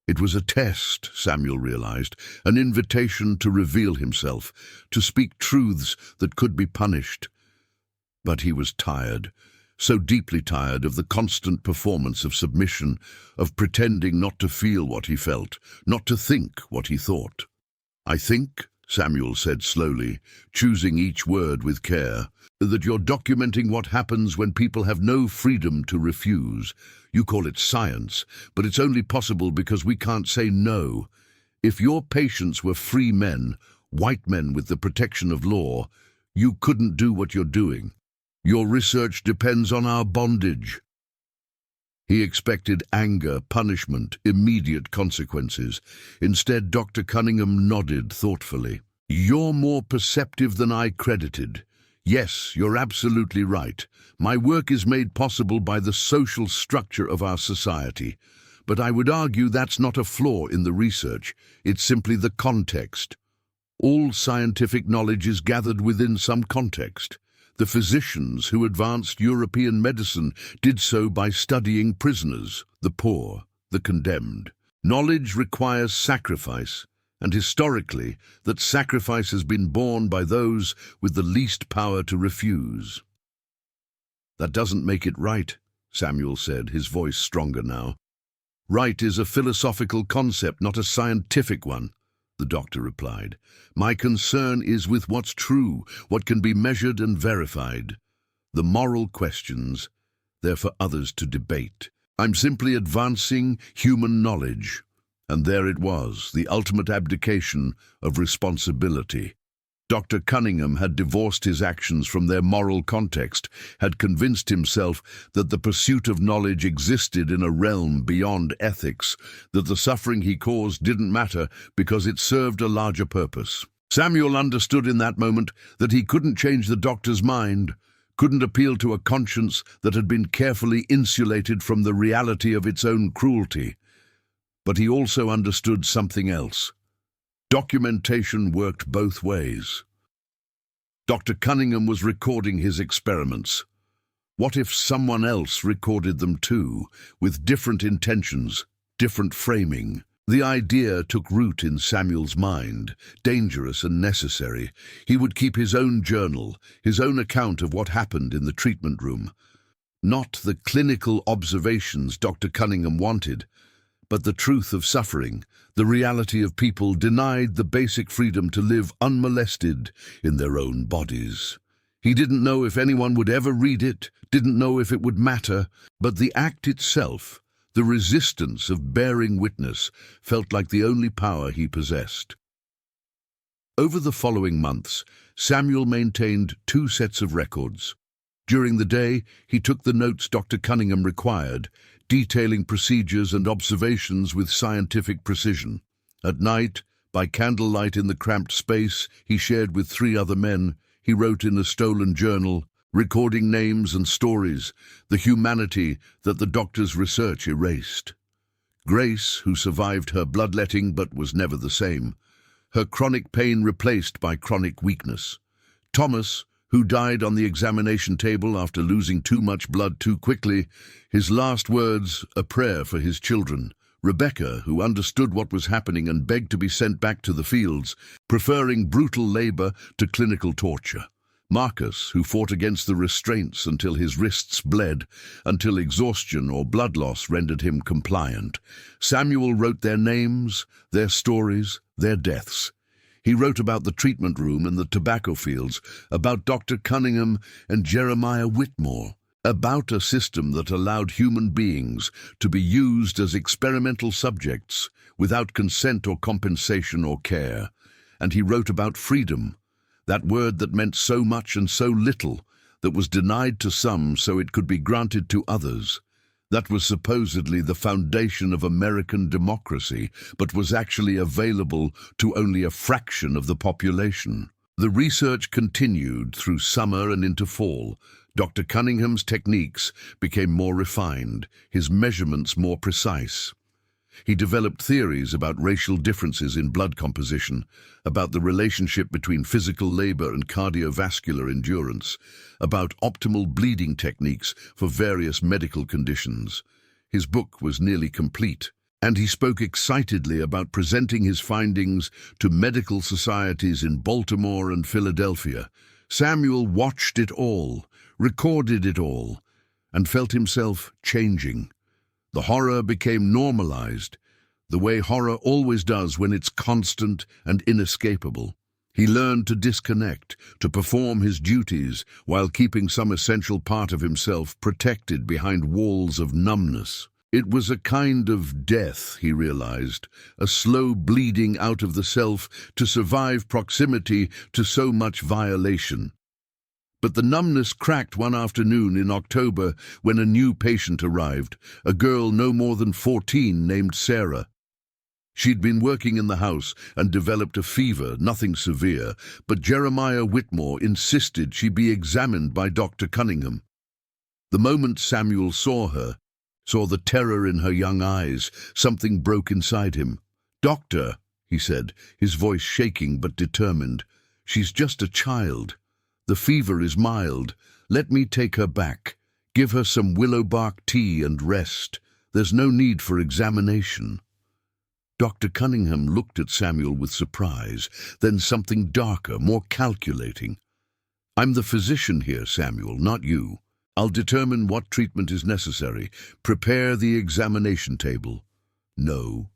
It was a test, Samuel realized, an invitation to reveal himself, to speak truths that could be punished. But he was tired, so deeply tired of the constant performance of submission, of pretending not to feel what he felt, not to think what he thought. "I think," Samuel said slowly, choosing each word with care, "that you're documenting what happens when people have no freedom to refuse. You call it science, but it's only possible because we can't say no. If your patients were free men, white men with the protection of law, you couldn't do what you're doing. Your research depends on our bondage." He expected anger, punishment, immediate consequences. Instead, Dr. Cunningham nodded thoughtfully. "You're more perceptive than I credited. Yes, you're absolutely right. My work is made possible by the social structure of our society. But I would argue that's not a flaw in the research. It's simply the context. All scientific knowledge is gathered within some context. The physicians who advanced European medicine did so by studying prisoners, the poor, the condemned. Knowledge requires sacrifice, and historically, that sacrifice has been borne by those with the least power to refuse." "That doesn't make it right," Samuel said, his voice stronger now. "Right is a philosophical concept, not a scientific one," the doctor replied. "My concern is with what's true, what can be measured and verified. The moral questions, they're for others to debate. I'm simply advancing human knowledge." And there it was, the ultimate abdication of responsibility. Dr. Cunningham had divorced his actions from their moral context, had convinced himself that the pursuit of knowledge existed in a realm beyond ethics, that the suffering he caused didn't matter because it served a larger purpose. Samuel understood in that moment that he couldn't change the doctor's mind, couldn't appeal to a conscience that had been carefully insulated from the reality of its own cruelty. But he also understood something else. Documentation worked both ways. Dr. Cunningham was recording his experiments. What if someone else recorded them too, with different intentions, different framing? The idea took root in Samuel's mind, dangerous and necessary. He would keep his own journal, his own account of what happened in the treatment room. Not the clinical observations Dr. Cunningham wanted, but the truth of suffering, the reality of people denied the basic freedom to live unmolested in their own bodies. He didn't know if anyone would ever read it, didn't know if it would matter, but the act itself, the resistance of bearing witness, felt like the only power he possessed. Over the following months, Samuel maintained 2 sets of records. During the day, he took the notes Dr. Cunningham required, detailing procedures and observations with scientific precision. At night, by candlelight in the cramped space he shared with 3 other men, he wrote in a stolen journal, recording names and stories, the humanity that the doctor's research erased. Grace, who survived her bloodletting but was never the same, her chronic pain replaced by chronic weakness. Thomas, who died on the examination table after losing too much blood too quickly, his last words a prayer for his children. Rebecca, who understood what was happening and begged to be sent back to the fields, preferring brutal labor to clinical torture. Marcus, who fought against the restraints until his wrists bled, until exhaustion or blood loss rendered him compliant. Samuel wrote their names, their stories, their deaths. He wrote about the treatment room and the tobacco fields, about Dr. Cunningham and Jeremiah Whitmore, about a system that allowed human beings to be used as experimental subjects without consent or compensation or care. And he wrote about freedom, that word that meant so much and so little, that was denied to some so it could be granted to others. That was supposedly the foundation of American democracy, but was actually available to only a fraction of the population. The research continued through summer and into fall. Dr. Cunningham's techniques became more refined, his measurements more precise. He developed theories about racial differences in blood composition, about the relationship between physical labor and cardiovascular endurance, about optimal bleeding techniques for various medical conditions. His book was nearly complete, and he spoke excitedly about presenting his findings to medical societies in Baltimore and Philadelphia. Samuel watched it all, recorded it all, and felt himself changing. The horror became normalized, the way horror always does when it's constant and inescapable. He learned to disconnect, to perform his duties, while keeping some essential part of himself protected behind walls of numbness. It was a kind of death, he realized, a slow bleeding out of the self to survive proximity to so much violation. But the numbness cracked one afternoon in October when a new patient arrived, a girl no more than 14 named Sarah. She'd been working in the house and developed a fever, nothing severe, but Jeremiah Whitmore insisted she be examined by Dr. Cunningham. The moment Samuel saw her, saw the terror in her young eyes, something broke inside him. "Doctor," he said, his voice shaking but determined, "she's just a child. The fever is mild. Let me take her back. Give her some willow bark tea and rest. There's no need for examination." Dr. Cunningham looked at Samuel with surprise, then something darker, more calculating. "I'm the physician here, Samuel, not you. I'll determine what treatment is necessary. Prepare the examination table." "No."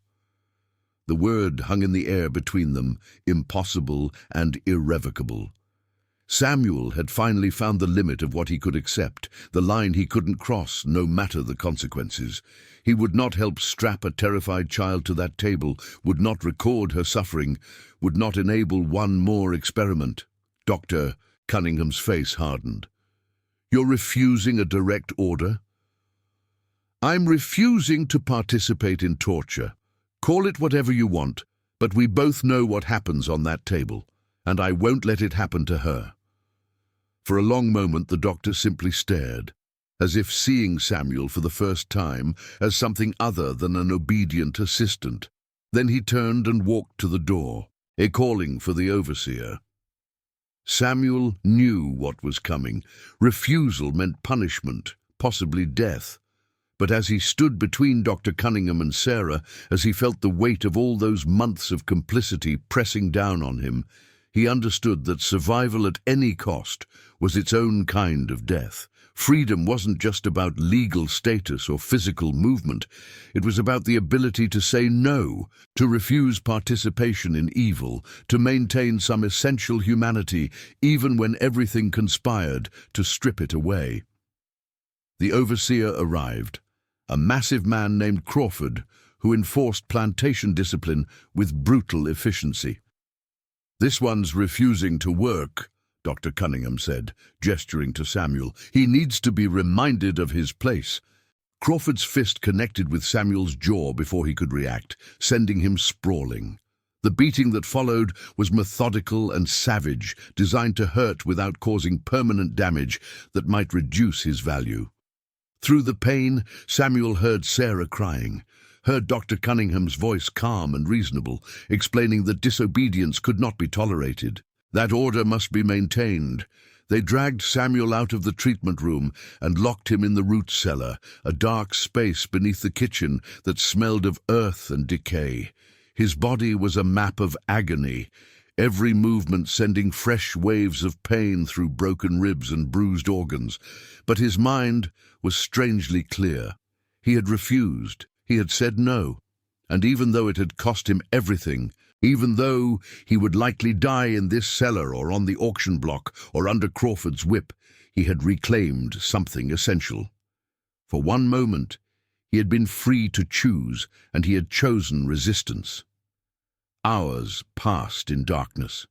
The word hung in the air between them, impossible and irrevocable. Samuel had finally found the limit of what he could accept, the line he couldn't cross, no matter the consequences. He would not help strap a terrified child to that table, would not record her suffering, would not enable one more experiment. Dr. Cunningham's face hardened. "You're refusing a direct order?" "I'm refusing to participate in torture. Call it whatever you want, but we both know what happens on that table, and I won't let it happen to her." For a long moment the doctor simply stared, as if seeing Samuel for the first time as something other than an obedient assistant. Then he turned and walked to the door, calling for the overseer. Samuel knew what was coming. Refusal meant punishment, possibly death. But as he stood between Dr. Cunningham and Sarah, as he felt the weight of all those months of complicity pressing down on him, he understood that survival at any cost was its own kind of death. Freedom wasn't just about legal status or physical movement. It was about the ability to say no, to refuse participation in evil, to maintain some essential humanity, even when everything conspired to strip it away. The overseer arrived, a massive man named Crawford, who enforced plantation discipline with brutal efficiency. "This one's refusing to work," Dr. Cunningham said, gesturing to Samuel. "He needs to be reminded of his place." Crawford's fist connected with Samuel's jaw before he could react, sending him sprawling. The beating that followed was methodical and savage, designed to hurt without causing permanent damage that might reduce his value. Through the pain, Samuel heard Sarah crying. heard Dr. Cunningham's voice calm and reasonable, explaining that disobedience could not be tolerated. That order must be maintained. They dragged Samuel out of the treatment room and locked him in the root cellar, a dark space beneath the kitchen that smelled of earth and decay. His body was a map of agony, every movement sending fresh waves of pain through broken ribs and bruised organs. But his mind was strangely clear. He had refused. He had said no. And even though it had cost him everything, even though he would likely die in this cellar or on the auction block or under Crawford's whip, he had reclaimed something essential. For one moment, he had been free to choose, and he had chosen resistance. Hours passed in darkness.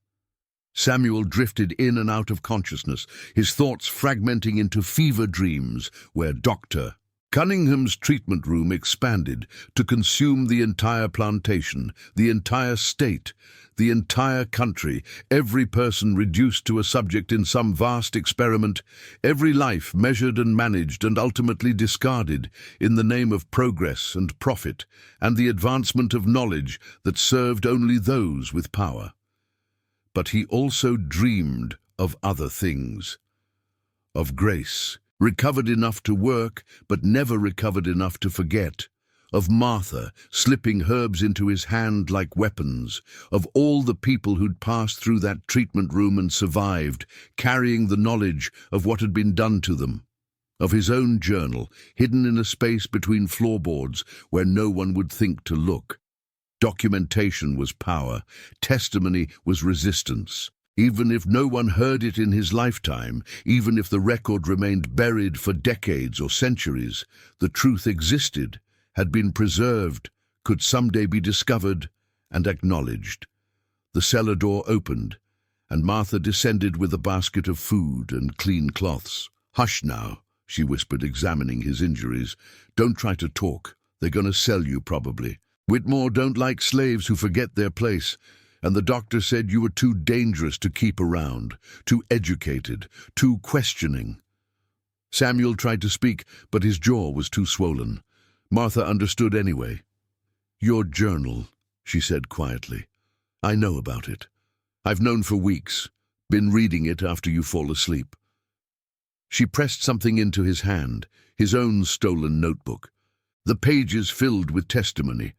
Samuel drifted in and out of consciousness, his thoughts fragmenting into fever dreams where Dr. Cunningham's treatment room expanded to consume the entire plantation, the entire state, the entire country, every person reduced to a subject in some vast experiment, every life measured and managed and ultimately discarded in the name of progress and profit and the advancement of knowledge that served only those with power. But he also dreamed of other things, of grace, recovered enough to work, but never recovered enough to forget, of Martha slipping herbs into his hand like weapons, of all the people who'd passed through that treatment room and survived, carrying the knowledge of what had been done to them, of his own journal, hidden in a space between floorboards where no one would think to look. Documentation was power, testimony was resistance. Even if no one heard it in his lifetime, even if the record remained buried for decades or centuries, the truth existed, had been preserved, could someday be discovered and acknowledged. The cellar door opened, and Martha descended with a basket of food and clean cloths. "Hush now," she whispered, examining his injuries. "Don't try to talk. They're going to sell you, probably. Whitmore don't like slaves who forget their place. And the doctor said you were too dangerous to keep around, too educated, too questioning." Samuel tried to speak, but his jaw was too swollen. Martha understood anyway. "Your journal," she said quietly. "I know about it. I've known for weeks, been reading it after you fall asleep." She pressed something into his hand, his own stolen notebook. The pages filled with testimony.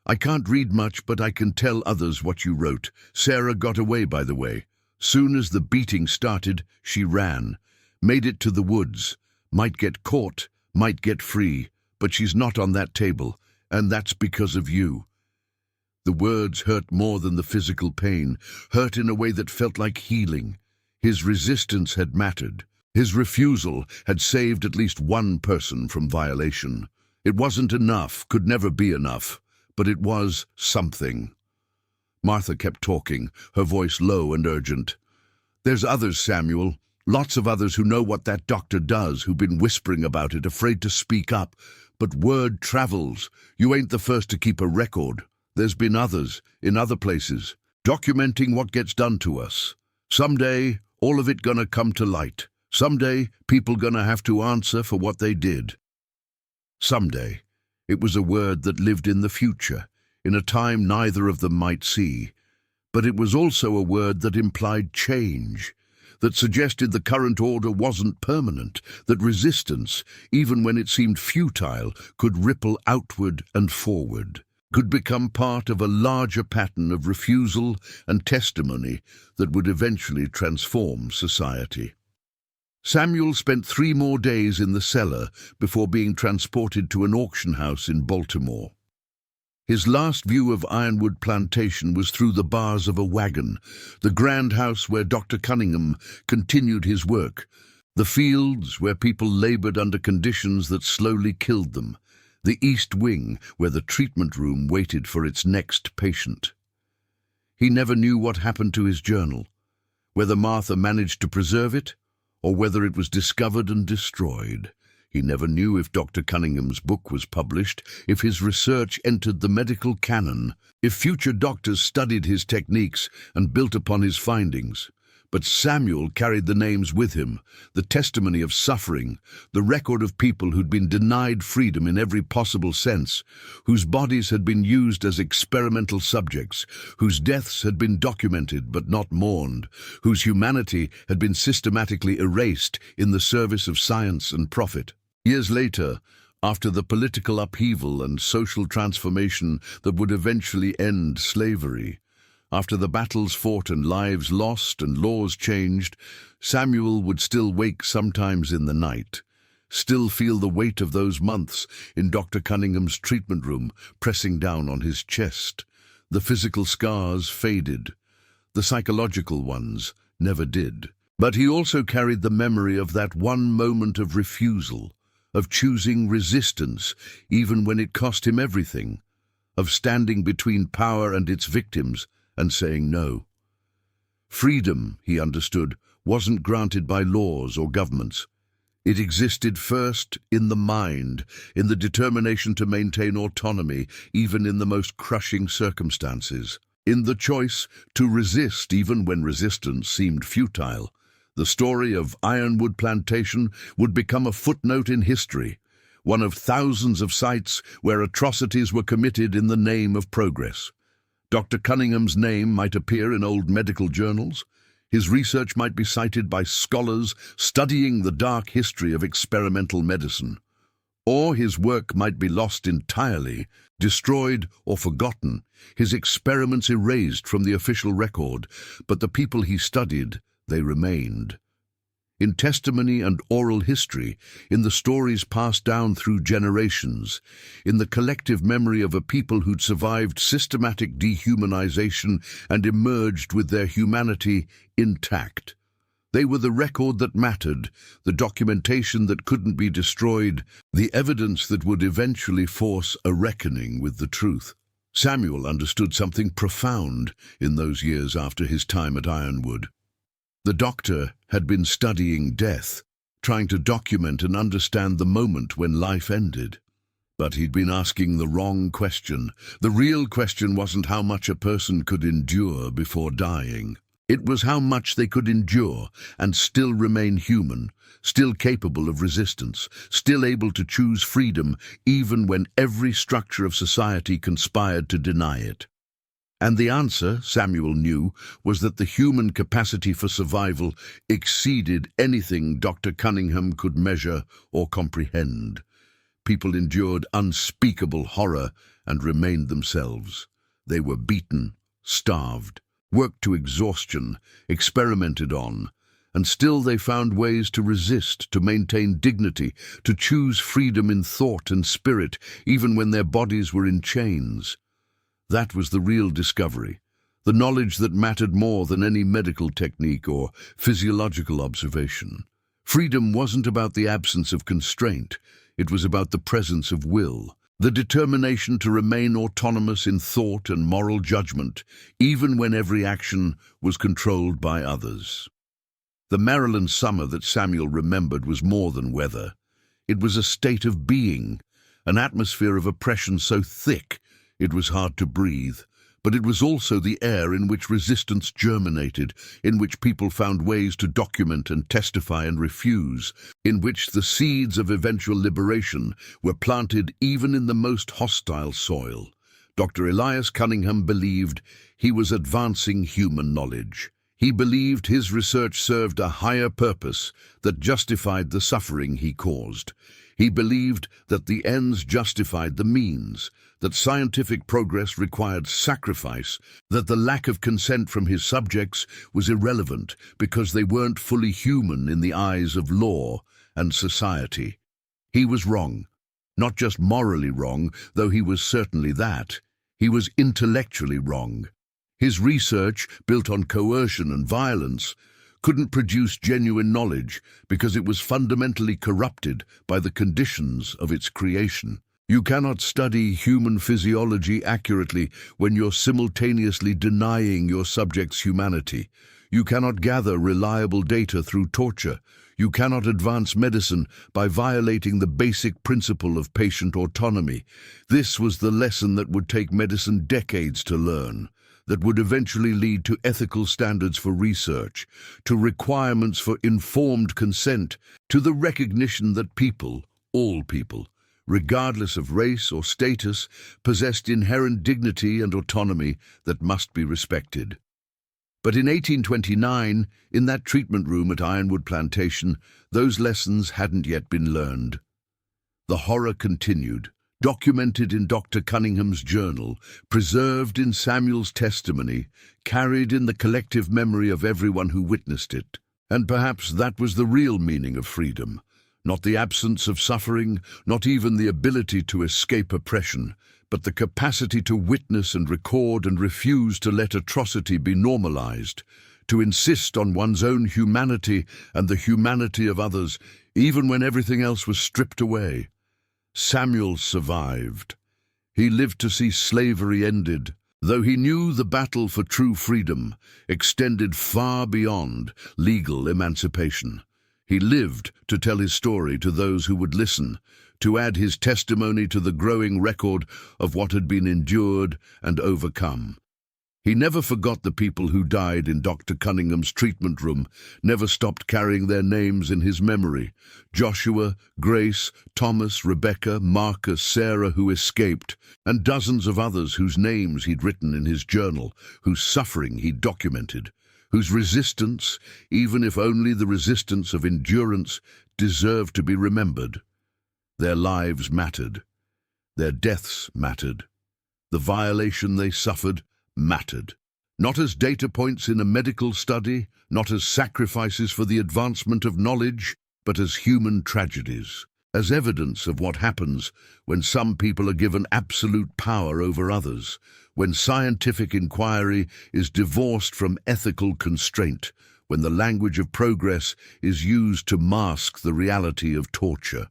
"I can't read much, but I can tell others what you wrote. Sarah got away, by the way. Soon as the beating started, she ran. Made it to the woods. Might get caught, might get free, but she's not on that table, and that's because of you." The words hurt more than the physical pain, hurt in a way that felt like healing. His resistance had mattered. His refusal had saved at least one person from violation. It wasn't enough, could never be enough. But it was something. Martha kept talking, her voice low and urgent. "There's others, Samuel. Lots of others who know what that doctor does, who've been whispering about it, afraid to speak up. But word travels. You ain't the first to keep a record. There's been others, in other places, documenting what gets done to us. Someday, all of it gonna come to light. Someday, people gonna have to answer for what they did." Someday. It was a word that lived in the future, in a time neither of them might see. But it was also a word that implied change, that suggested the current order wasn't permanent, that resistance, even when it seemed futile, could ripple outward and forward, could become part of a larger pattern of refusal and testimony that would eventually transform society. Samuel spent 3 more days in the cellar before being transported to an auction house in Baltimore. His last view of Ironwood Plantation was through the bars of a wagon, the grand house where Dr. Cunningham continued his work, the fields where people labored under conditions that slowly killed them, the east wing where the treatment room waited for its next patient. He never knew what happened to his journal, whether Martha managed to preserve it, or whether it was discovered and destroyed. He never knew if Dr. Cunningham's book was published, if his research entered the medical canon, if future doctors studied his techniques and built upon his findings. But Samuel carried the names with him, the testimony of suffering, the record of people who'd been denied freedom in every possible sense, whose bodies had been used as experimental subjects, whose deaths had been documented but not mourned, whose humanity had been systematically erased in the service of science and profit. Years later, after the political upheaval and social transformation that would eventually end slavery, after the battles fought and lives lost and laws changed, Samuel would still wake sometimes in the night, still feel the weight of those months in Dr. Cunningham's treatment room pressing down on his chest. The physical scars faded. The psychological ones never did. But he also carried the memory of that one moment of refusal, of choosing resistance even when it cost him everything, of standing between power and its victims and saying no. Freedom, he understood, wasn't granted by laws or governments. It existed first in the mind, in the determination to maintain autonomy even in the most crushing circumstances, in the choice to resist even when resistance seemed futile. The story of Ironwood Plantation would become a footnote in history, one of thousands of sites where atrocities were committed in the name of progress. Dr. Cunningham's name might appear in old medical journals. His research might be cited by scholars studying the dark history of experimental medicine. Or his work might be lost entirely, destroyed or forgotten, his experiments erased from the official record, but the people he studied, they remained. In testimony and oral history, in the stories passed down through generations, in the collective memory of a people who'd survived systematic dehumanization and emerged with their humanity intact. They were the record that mattered, the documentation that couldn't be destroyed, the evidence that would eventually force a reckoning with the truth. Samuel understood something profound in those years after his time at Ironwood. The doctor had been studying death, trying to document and understand the moment when life ended. But he'd been asking the wrong question. The real question wasn't how much a person could endure before dying. It was how much they could endure and still remain human, still capable of resistance, still able to choose freedom even when every structure of society conspired to deny it. And the answer, Samuel knew, was that the human capacity for survival exceeded anything Dr. Cunningham could measure or comprehend. People endured unspeakable horror and remained themselves. They were beaten, starved, worked to exhaustion, experimented on, and still they found ways to resist, to maintain dignity, to choose freedom in thought and spirit, even when their bodies were in chains. That was the real discovery, the knowledge that mattered more than any medical technique or physiological observation. Freedom wasn't about the absence of constraint, it was about the presence of will, the determination to remain autonomous in thought and moral judgment, even when every action was controlled by others. The Maryland summer that Samuel remembered was more than weather. It was a state of being, an atmosphere of oppression so thick it was hard to breathe, but it was also the air in which resistance germinated, in which people found ways to document and testify and refuse, in which the seeds of eventual liberation were planted even in the most hostile soil. Dr. Elias Cunningham believed he was advancing human knowledge. He believed his research served a higher purpose that justified the suffering he caused. He believed that the ends justified the means, that scientific progress required sacrifice, that the lack of consent from his subjects was irrelevant because they weren't fully human in the eyes of law and society. He was wrong. Not just morally wrong, though he was certainly that. He was intellectually wrong. His research, built on coercion and violence, couldn't produce genuine knowledge because it was fundamentally corrupted by the conditions of its creation. You cannot study human physiology accurately when you're simultaneously denying your subject's humanity. You cannot gather reliable data through torture. You cannot advance medicine by violating the basic principle of patient autonomy. This was the lesson that would take medicine decades to learn. that would eventually lead to ethical standards for research, to requirements for informed consent, to the recognition that people, all people, regardless of race or status, possessed inherent dignity and autonomy that must be respected. But in 1829, in that treatment room at Ironwood Plantation, those lessons hadn't yet been learned. The horror continued, documented in Dr. Cunningham's journal, preserved in Samuel's testimony, carried in the collective memory of everyone who witnessed it. And perhaps that was the real meaning of freedom. Not the absence of suffering, not even the ability to escape oppression, but the capacity to witness and record and refuse to let atrocity be normalized, to insist on one's own humanity and the humanity of others, even when everything else was stripped away. Samuel survived. He lived to see slavery ended, though he knew the battle for true freedom extended far beyond legal emancipation. He lived to tell his story to those who would listen, to add his testimony to the growing record of what had been endured and overcome. He never forgot the people who died in Dr. Cunningham's treatment room, never stopped carrying their names in his memory. Joshua, Grace, Thomas, Rebecca, Marcus, Sarah, who escaped, and dozens of others whose names he'd written in his journal, whose suffering he'd documented, whose resistance, even if only the resistance of endurance, deserved to be remembered. Their lives mattered. Their deaths mattered. The violation they suffered mattered. Not as data points in a medical study, not as sacrifices for the advancement of knowledge, but as human tragedies, as evidence of what happens when some people are given absolute power over others, when scientific inquiry is divorced from ethical constraint, when the language of progress is used to mask the reality of torture.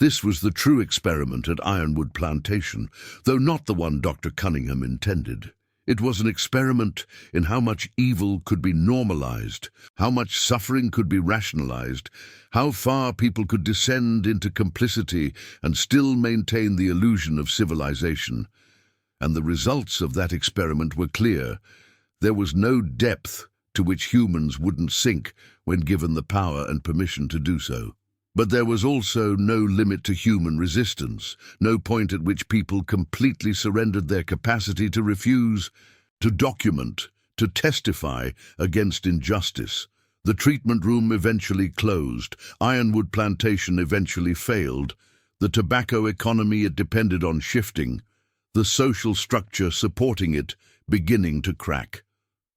This was the true experiment at Ironwood Plantation, though not the one Dr. Cunningham intended. It was an experiment in how much evil could be normalized, how much suffering could be rationalized, how far people could descend into complicity and still maintain the illusion of civilization. And the results of that experiment were clear. There was no depth to which humans wouldn't sink when given the power and permission to do so. But there was also no limit to human resistance, no point at which people completely surrendered their capacity to refuse, to document, to testify against injustice. The treatment room eventually closed, Ironwood Plantation eventually failed, the tobacco economy it depended on shifting, the social structure supporting it beginning to crack.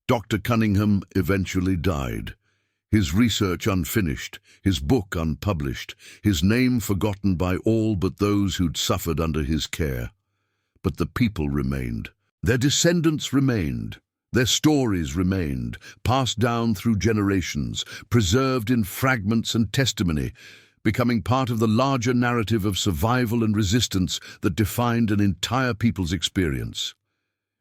Dr. Cunningham eventually died. His research unfinished, his book unpublished, his name forgotten by all but those who'd suffered under his care. But the people remained. Their descendants remained. Their stories remained, passed down through generations, preserved in fragments and testimony, becoming part of the larger narrative of survival and resistance that defined an entire people's experience.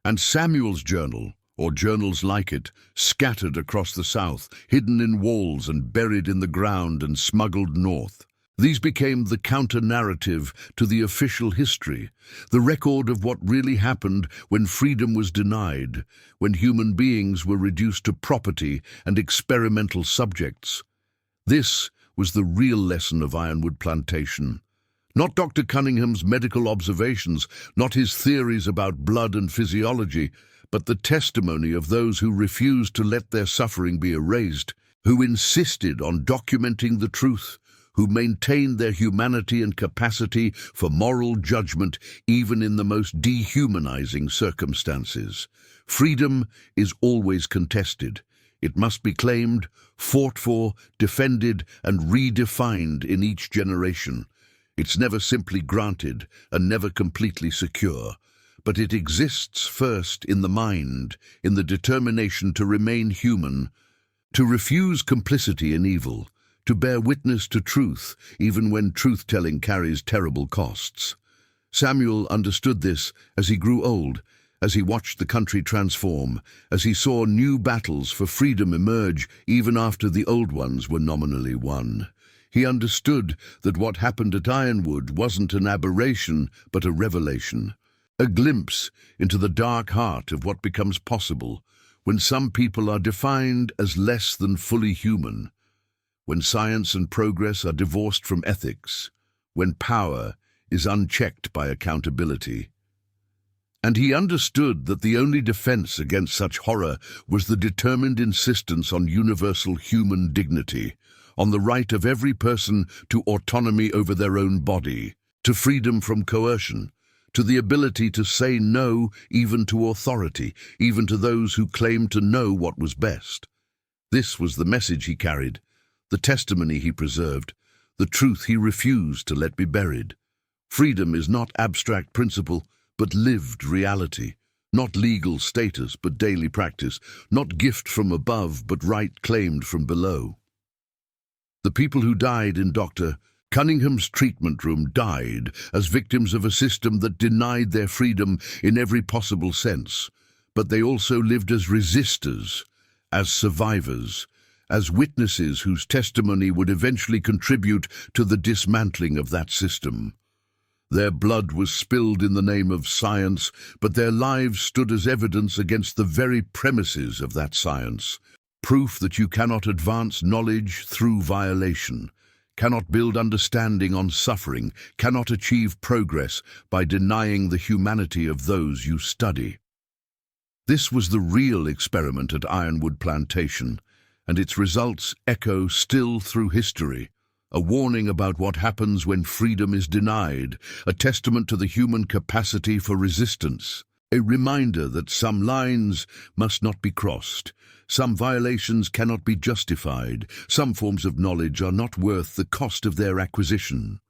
And Samuel's journal, or journals like it, scattered across the South, hidden in walls and buried in the ground and smuggled north. These became the counter-narrative to the official history, the record of what really happened when freedom was denied, when human beings were reduced to property and experimental subjects. This was the real lesson of Ironwood Plantation. Not Dr. Cunningham's medical observations, not his theories about blood and physiology, but the testimony of those who refused to let their suffering be erased, who insisted on documenting the truth, who maintained their humanity and capacity for moral judgment even in the most dehumanizing circumstances. Freedom is always contested. It must be claimed, fought for, defended, and redefined in each generation. It's never simply granted and never completely secure. But it exists first in the mind, in the determination to remain human, to refuse complicity in evil, to bear witness to truth, even when truth-telling carries terrible costs. Samuel understood this as he grew old, as he watched the country transform, as he saw new battles for freedom emerge even after the old ones were nominally won. He understood that what happened at Ironwood wasn't an aberration, but a revelation. A glimpse into the dark heart of what becomes possible when some people are defined as less than fully human, when science and progress are divorced from ethics, when power is unchecked by accountability. And he understood that the only defense against such horror was the determined insistence on universal human dignity, on the right of every person to autonomy over their own body, to freedom from coercion, to the ability to say no even to authority, even to those who claimed to know what was best. This was the message he carried, the testimony he preserved, the truth he refused to let be buried. Freedom is not abstract principle, but lived reality, not legal status, but daily practice, not gift from above, but right claimed from below. The people who died in Dr. Cunningham's treatment room died as victims of a system that denied their freedom in every possible sense, but they also lived as resistors, as survivors, as witnesses whose testimony would eventually contribute to the dismantling of that system. Their blood was spilled in the name of science, but their lives stood as evidence against the very premises of that science, proof that you cannot advance knowledge through violation, cannot build understanding on suffering, cannot achieve progress by denying the humanity of those you study. This was the real experiment at Ironwood Plantation, and its results echo still through history. A warning about what happens when freedom is denied, a testament to the human capacity for resistance, a reminder that some lines must not be crossed, some violations cannot be justified, some forms of knowledge are not worth the cost of their acquisition.